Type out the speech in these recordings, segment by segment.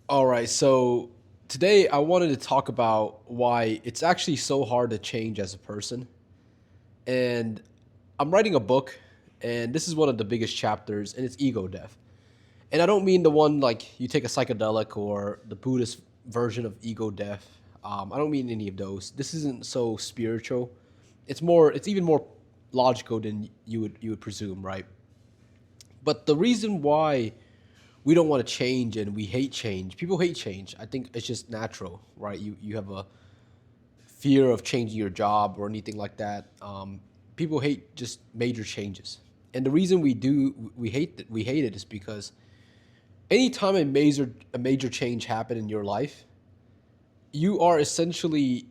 All right, so today I wanted to talk about why it's actually so hard to change as a person. And I'm writing a book, and this is one of the biggest chapters, and it's ego death. And I don't mean the one like you take a psychedelic or the Buddhist version of ego death. I don't mean any of those. This isn't so spiritual. It's even more logical than you would presume, right? But the reason why we don't want to change and we hate change. People hate change. I think it's just natural, right? You have a fear of changing your job or anything like that. People hate just major changes, and the reason we hate it is because anytime a major change happen in your life, you are essentially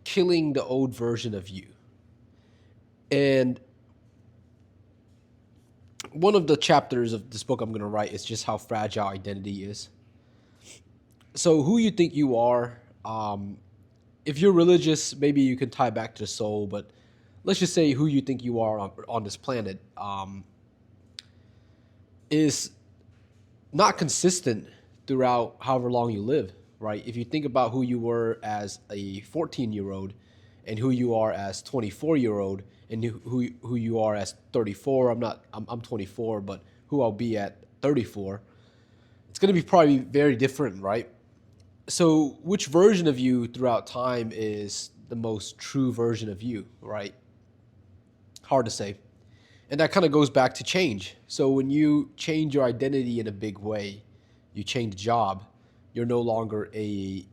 killing the old version of you. And one of the chapters of this book I'm going to write is just how fragile identity is. So who you think you are, if you're religious, maybe you can tie back to the soul, but let's just say who you think you are on this planet is not consistent throughout however long you live, right? If you think about who you were as a 14-year-old and who you are as 24-year-old and who you are as 34, I'm 24, but who I'll be at 34, it's going to be probably very different, right? So which version of you throughout time is the most true version of you, right? Hard to say. And that kind of goes back to change. So when you change your identity in a big way, you change job, you're no longer a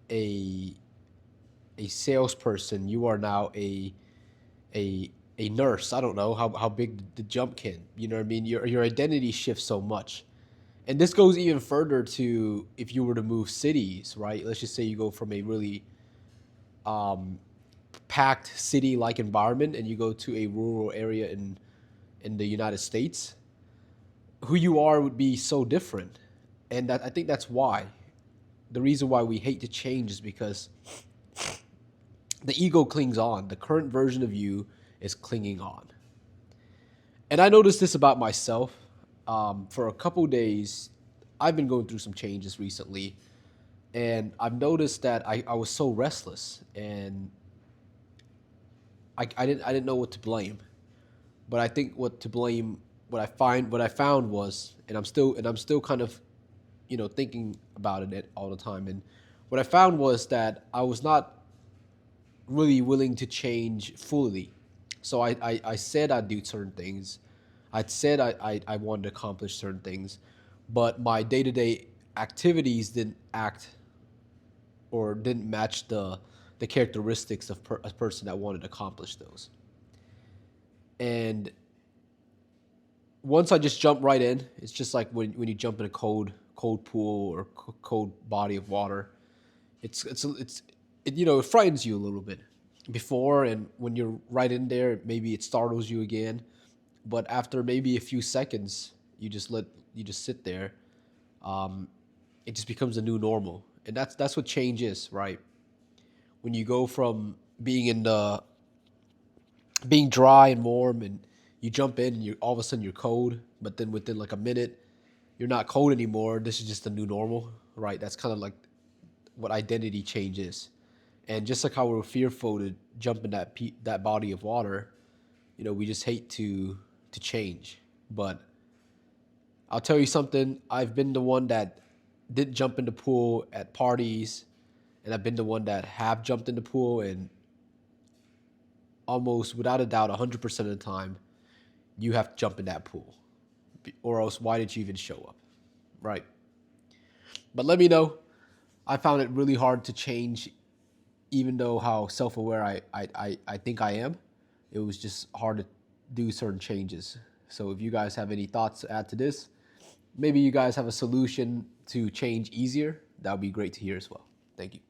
a salesperson. You are now a nurse. I don't know how big the jump can. You know what I mean? Your identity shifts so much. And this goes even further to if you were to move cities, right? Let's just say you go from a really um, packed city-like environment and you go to a rural area in the United States. Who you are would be so different, and that I think that's why the reason why we hate to change is because the ego clings on. The current version of you is clinging on, and I noticed this about myself. For a couple days, I've been going through some changes recently, and I've noticed that I was so restless, and I didn't know what to blame. But I think what to blame, what I found was, and I'm still kind of, thinking about it all the time. And what I found was that I was not really willing to change fully. So I said I'd do certain things. I'd said I wanted to accomplish certain things, but my day to day activities didn't act or didn't match the characteristics of a person that wanted to accomplish those. And once I just jump right in, it's just like when you jump in a cold pool or cold body of water. It frightens you a little bit before, and when you're right in there, maybe it startles you again. But after maybe a few seconds, you just sit there. Um, it just becomes a new normal, and that's what change is, right? When you go from being dry and warm, and you jump in, and you all of a sudden you're cold, but then within like a minute, you're not cold anymore. This is just the new normal, right? That's kind of like what identity change is. And just like how we're fearful to jump in that body of water, we just hate to change. But I'll tell you something. I've been the one that didn't jump in the pool at parties, and I've been the one that have jumped in the pool, and almost without a doubt, 100% of the time, you have to jump in that pool, or else why did you even show up, right? But let me know. I found it really hard to change, even though how self-aware I think I am. It was just hard to do certain changes. So if you guys have any thoughts to add to this, maybe you guys have a solution to change easier, that would be great to hear as well. Thank you.